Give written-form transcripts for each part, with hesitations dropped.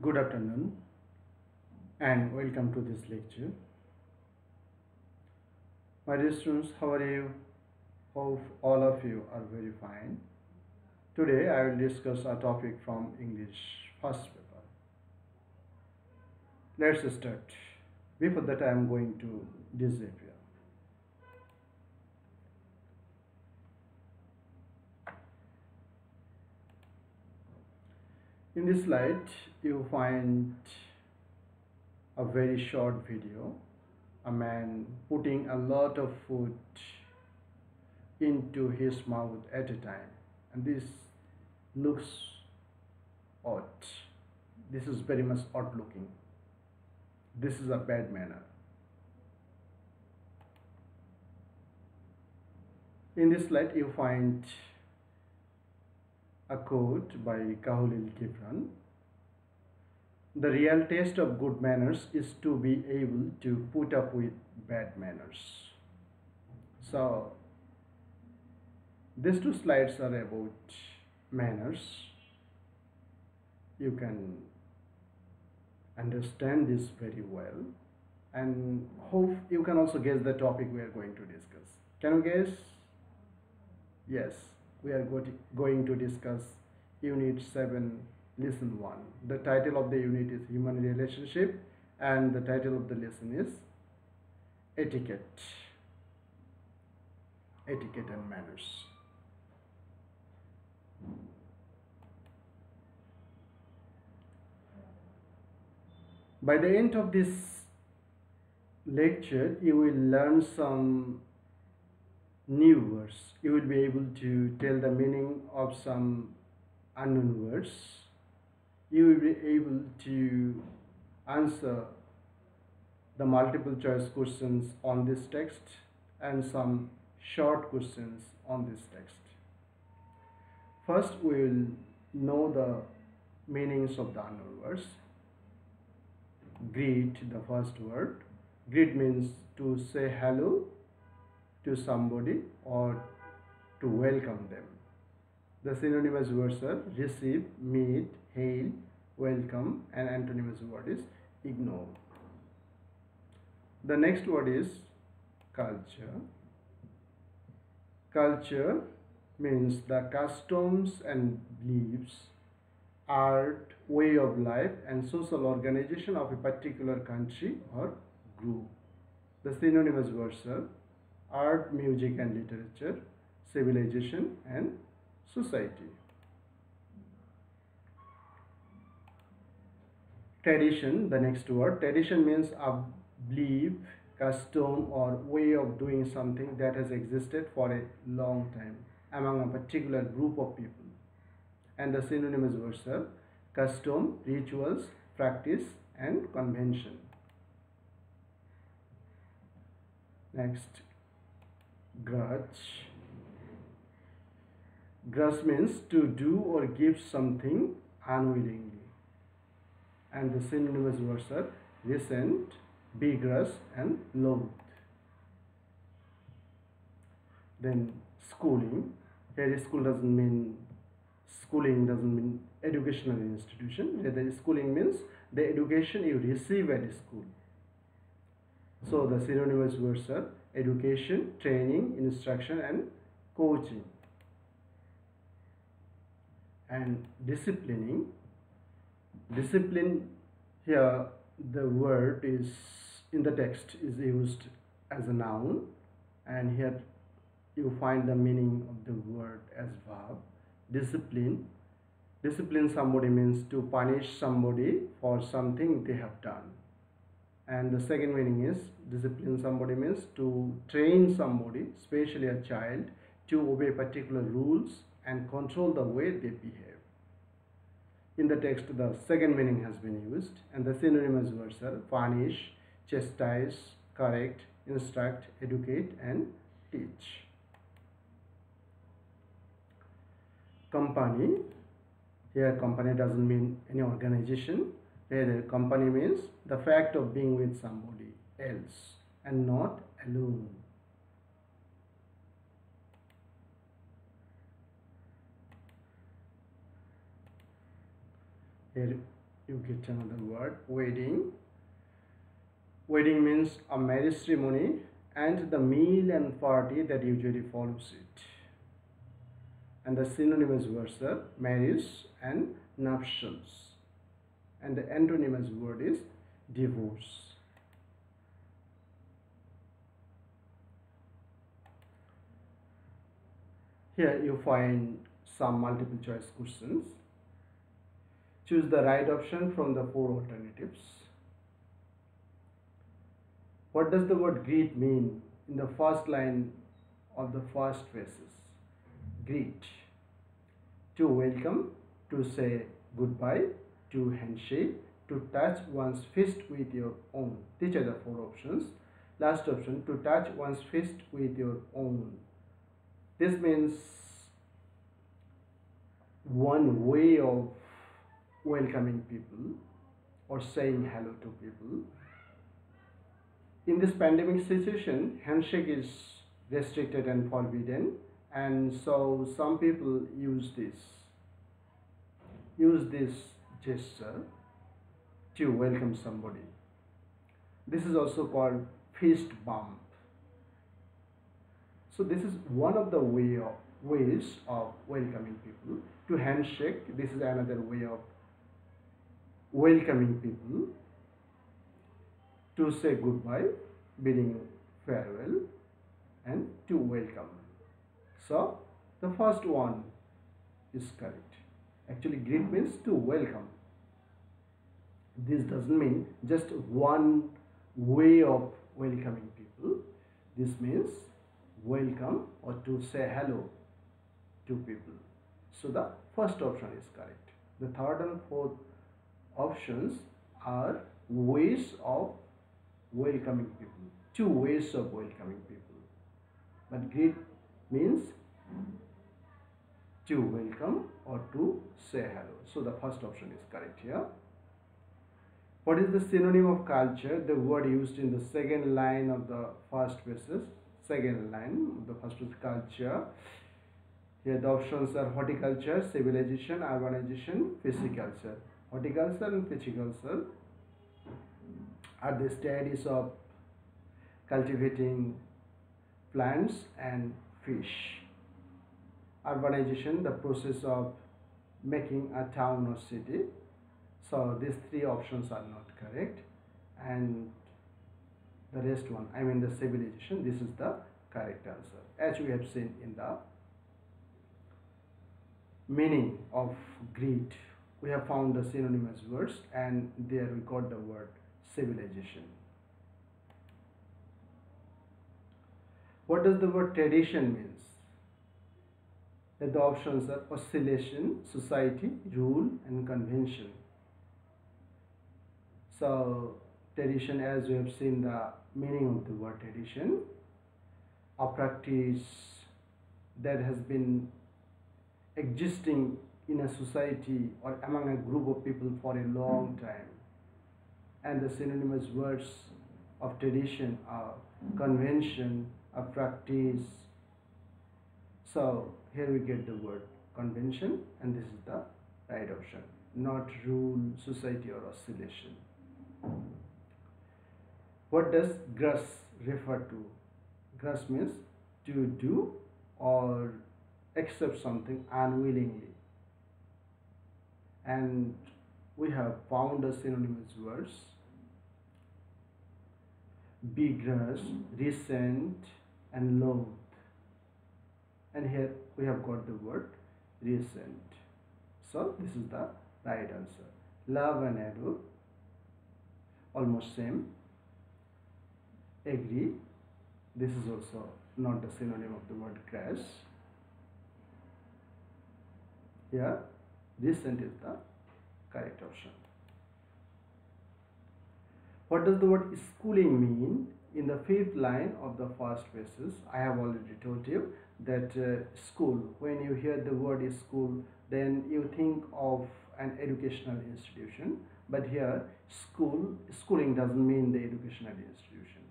Good afternoon and welcome to this lecture. My dear students, how are you? Hope all of you are very fine. Today I will discuss a topic from English first paper. Let's start. Before that I am going to disappear. In this slide you find a very short video. A man putting a lot of food into his mouth at a time, and this looks odd. This is very much odd looking. This is a bad manner. In this slide you find a quote by Kahulil Gibran. The real test of good manners is to be able to put up with bad manners. So these two slides are about manners. You can understand this very well, and hope you can also guess the topic we are going to discuss. Can you guess? Yes, we are going to discuss Unit 7, Lesson 1. The title of the unit is Human Relationship, and the title of the lesson is Etiquette. Etiquette and Manners. By the end of this lecture, you will learn some new words. You will be able to tell the meaning of some unknown words. You will be able to answer the multiple choice questions on this text and some short questions on this text. First, we will know the meanings of the unknown words. Greet, the first word. Greet means to say hello to somebody or to welcome them. The synonymous words are receive, meet, hail, welcome, and antonymous word is ignore. The next word is culture. Culture means the customs and beliefs, art, way of life, and social organization of a particular country or group. The synonymous words are art, music and literature, civilization and society. Tradition, the next word. Tradition means a belief, custom or way of doing something that has existed for a long time among a particular group of people. And the synonymous words are custom, rituals, practice and convention. Next, grudge. Grudge means to do or give something unwillingly. And the synonymous words are resent, begrudge and loathe. Then schooling. Here schooling doesn't mean educational institution. Rather, schooling means the education you receive at school. So the synonymous words are education, training, instruction and coaching. And disciplining. Discipline, here the word is in the text is used as a noun, and here you find the meaning of the word as verb. Discipline. Discipline somebody means to punish somebody for something they have done. And the second meaning is discipline somebody means to train somebody, especially a child, to obey particular rules and control the way they behave. In the text, the second meaning has been used, and the synonymous words are punish, chastise, correct, instruct, educate, and teach. Company. Here, company doesn't mean any organization. Rather, company means the fact of being with somebody else and not alone. Here you get another word, wedding. Wedding means a marriage ceremony and the meal and party that usually follows it. And the synonymous words are marriage and nuptials. And the antonymous word is divorce. Here you find some multiple choice questions. Choose the right option from the four alternatives. What does the word greet mean in the first line of the first phrases? Greet. To welcome, to say goodbye, to handshake, to touch one's fist with your own. These are the four options. Last option, to touch one's fist with your own. This means one way of welcoming people or saying hello to people. In this pandemic situation, handshake is restricted and forbidden, and so some people use this gesture to welcome somebody. This is also called fist bump. So this is one of the ways of welcoming people. To handshake, this is another way of welcoming people. To say goodbye, bidding farewell, and to welcome. So the first one is correct. Actually, greet means to welcome. This doesn't mean just one way of welcoming people. This means welcome or to say hello to people. So the first option is correct. The third and fourth options are ways of welcoming people. Two ways of welcoming people. But greet means to welcome or to say hello. So the first option is correct here. What is the synonym of culture? The word used in the second line of the first verses. Second line of the first is culture. Here the options are horticulture, civilization, urbanization, pisciculture. Horticulture and pisciculture are the studies of cultivating plants and fish. Urbanization, the process of making a town or city. So these three options are not correct, and the rest one, I mean the civilization, this is the correct answer. As we have seen in the meaning of greet, we have found the synonymous words, and there we got the word civilization. What does the word tradition means? The options are oscillation, society, rule, and convention. So tradition, as we have seen the meaning of the word tradition, a practice that has been existing in a society or among a group of people for a long time. And the synonymous words of tradition are convention, a practice. So here we get the word convention, and this is the right option, not rule, society, or oscillation. What does grudge refer to? Grudge means to do or accept something unwillingly. And we have found the synonymous words: begrudge, resent, and loathe. And here we have got the word resent. So this is the right answer. Love and adore, almost same. Agree, this is also not the synonym of the word grudge. Here resent is the correct option. What does the word schooling mean? In the fifth line of the first verses, I have already told you that school, when you hear the word school, then you think of an educational institution. But here, schooling doesn't mean the educational institution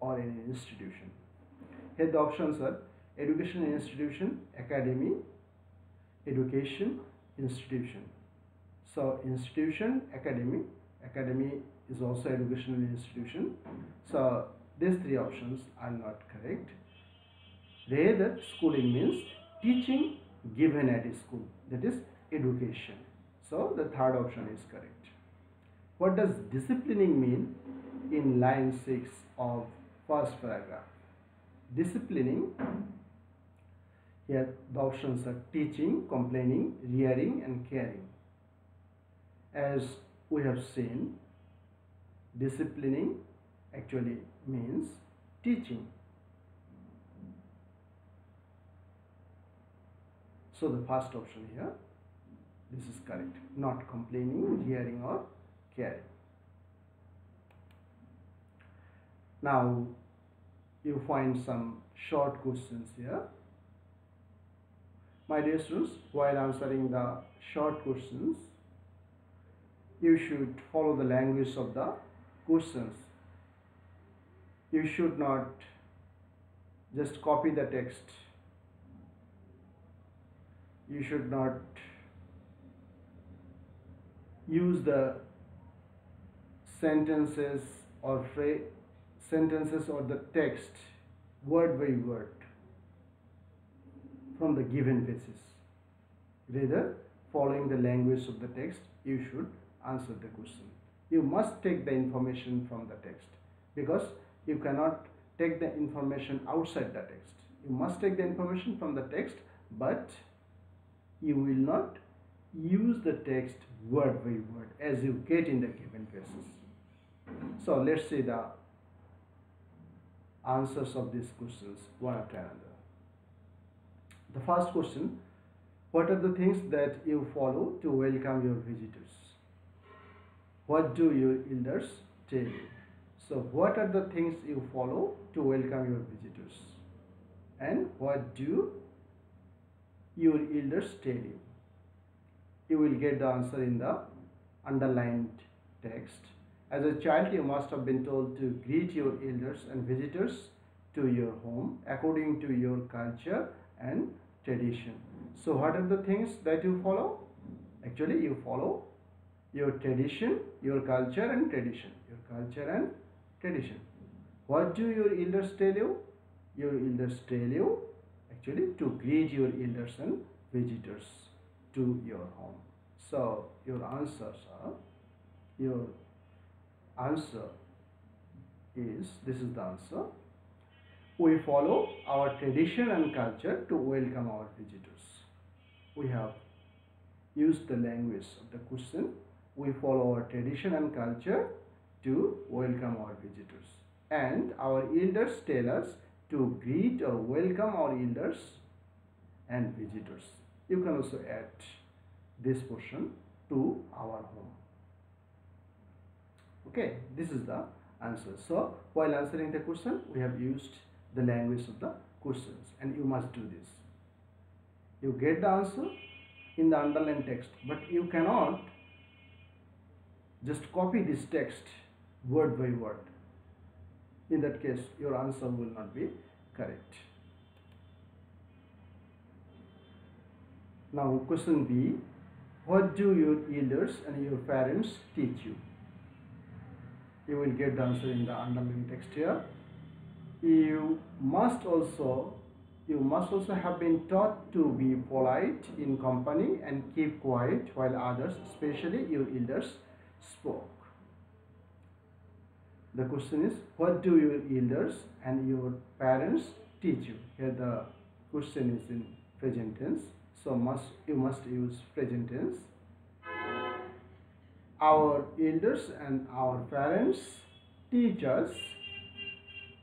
or any institution. Here the options are educational institution, academy, education, institution. So institution, academy. Academy is also educational institution. So these three options are not correct. Rather, schooling means teaching given at a school, that is education. So the third option is correct. What does disciplining mean in line 6 of first paragraph? Disciplining, here the options are teaching, complaining, rearing and caring. As we have seen, disciplining actually means teaching. So the first option here, this is correct. Not complaining, rearing or caring. Now you find some short questions here. My dear students, while answering the short questions, you should follow the language of the questions. You should not just copy the text. You should not use the sentences or the text word by word from the given basis. Rather, following the language of the text, you should answer the question. You must take the information from the text, because you cannot take the information outside the text. You must take the information from the text, but you will not use the text word by word as you get in the given basis. So let's see the answers of these questions one after another. The first question, what are the things that you follow to welcome your visitors? What do your elders tell you? So what are the things you follow to welcome your visitors? And what do your elders tell you? You will get the answer in the underlined text. As a child, you must have been told to greet your elders and visitors to your home according to your culture and tradition. So what are the things that you follow? Actually, you follow your tradition, your culture and tradition. Your culture and tradition. What do your elders tell you? Your elders tell you actually to greet your elders and visitors to your home. So your answer is, this is the answer. We follow our tradition and culture to welcome our visitors. We have used the language of the question. We follow our tradition and culture to welcome our visitors. And our elders tell us to greet or welcome our elders and visitors. You can also add this portion to our home. Okay, this is the answer. So while answering the question, we have used the language of the questions, and you must do this. You get the answer in the underlined text, but you cannot just copy this text word by word. In that case, your answer will not be correct. Now question B, what do your elders and your parents teach you? You will get the answer in the underlined text here. You must also have been taught to be polite in company and keep quiet while others, especially your elders, spoke. The question is, what do your elders and your parents teach you? Here the question is in present tense, so you must use present tense. Our elders and our parents teach us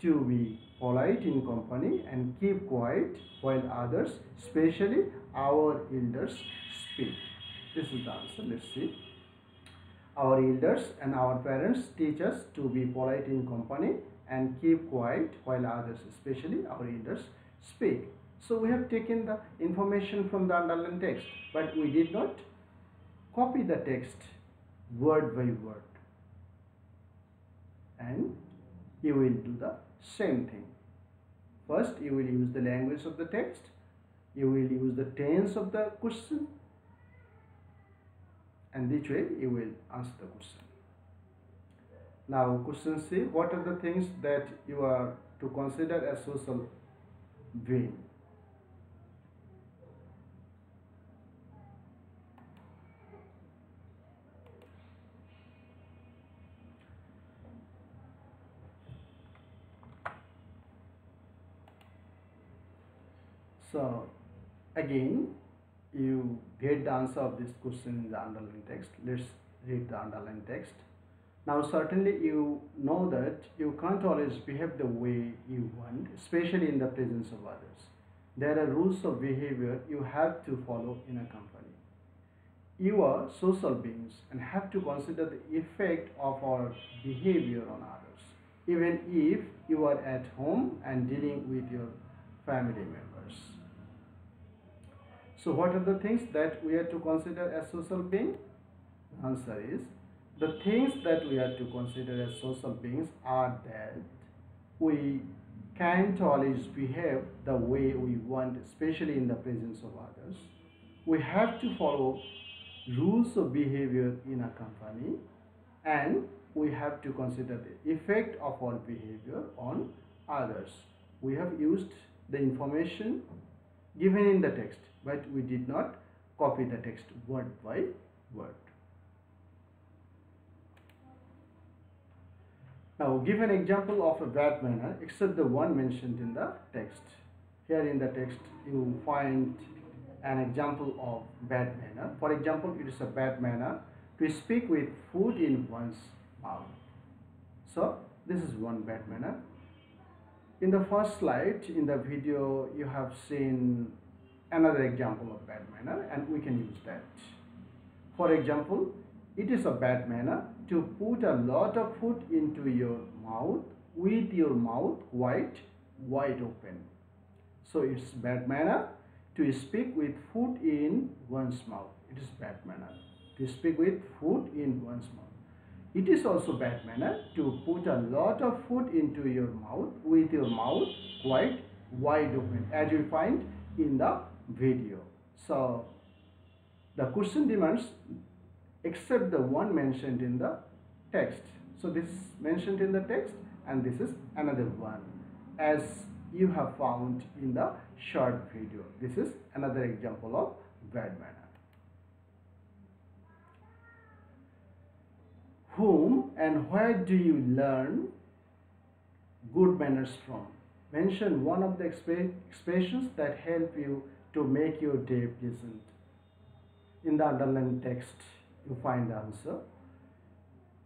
to be polite in company and keep quiet while others, especially our elders, speak. This is the answer. Let's see. Our elders and our parents teach us to be polite in company and keep quiet while others, especially our elders, speak. So we have taken the information from the underlined text, but we did not copy the text word by word. And you will do the same thing. First, you will use the language of the text. You will use the tense of the question. and this way you will answer the question. Now question C, what are the things that you are to consider as social being? So again, you get the answer of this question in the underlined text. Let's read the underlined text. Now certainly you know that you can't always behave the way you want, especially in the presence of others. There are rules of behavior you have to follow in a company. You are social beings and have to consider the effect of our behavior on others, even if you are at home and dealing with your family members. So what are the things that we are to consider as social beings? The answer is, the things that we are to consider as social beings are that we can't always behave the way we want, especially in the presence of others. We have to follow rules of behavior in a company, and we have to consider the effect of our behavior on others. We have used the information given in the text, but we did not copy the text word by word. Now give an example of a bad manner except the one mentioned in the text. Here in the text you find an example of bad manner. For example, it is a bad manner to speak with food in one's mouth. So this is one bad manner. In the first slide in the video you have seen another example of bad manner, and we can use that. For example, it is a bad manner to put a lot of food into your mouth with your mouth wide open. So it's bad manner to speak with food in one's mouth. It is bad manner to speak with food in one's mouth. It is also bad manner to put a lot of food into your mouth with your mouth wide open, as you find in the video. So the question demands except the one mentioned in the text. So this is mentioned in the text and this is another one, as you have found in the short video. This is another example of bad manner. Whom and where do you learn good manners from? Mention one of the expressions that help you to make your day pleasant. In the underlined text you find the answer.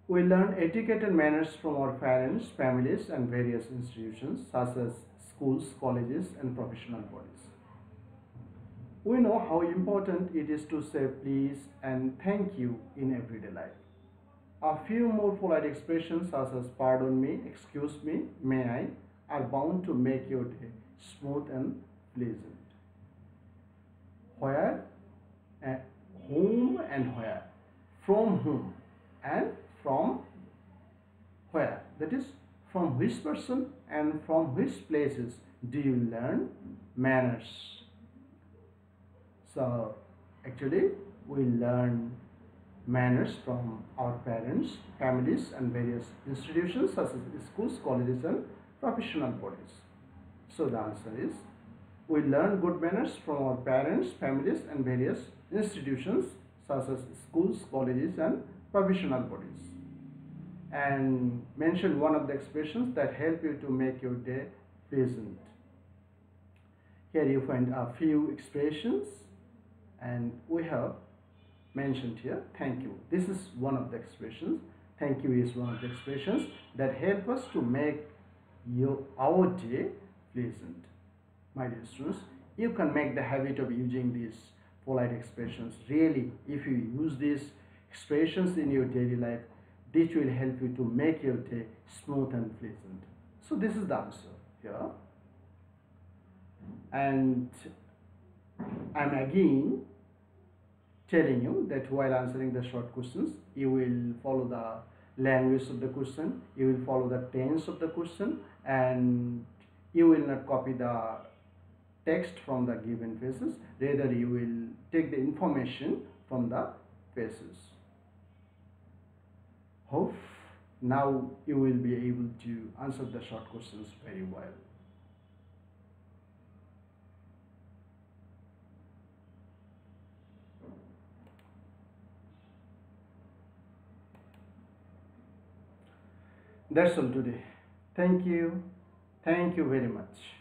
We learn etiquette and manners from our parents, families, and various institutions such as schools, colleges, and professional bodies. We know how important it is to say please and thank you in everyday life. A few more polite expressions such as pardon me, excuse me, may I, are bound to make your day smooth and pleasant. Where, whom and where, from whom and from where, that is from which person and from which places do you learn manners. So actually we learn manners from our parents, families, and various institutions such as schools, colleges, and professional bodies. So the answer is, we learn good manners from our parents, families, and various institutions such as schools, colleges, and professional bodies. And mention one of the expressions that help you to make your day pleasant. Here you find a few expressions, and we have mentioned here thank you. This is one of the expressions. Thank you is one of the expressions that help us to make our day pleasant. My dear students, you can make the habit of using these polite expressions. Really, if you use these expressions in your daily life, this will help you to make your day smooth and pleasant. So this is the answer here. And I'm again telling you that while answering the short questions, you will follow the language of the question, you will follow the tense of the question, and you will not copy the text from the given phrases. Rather, you will take the information from the phrases. Hope now you will be able to answer the short questions very well. That's all today. Thank you. Thank you very much.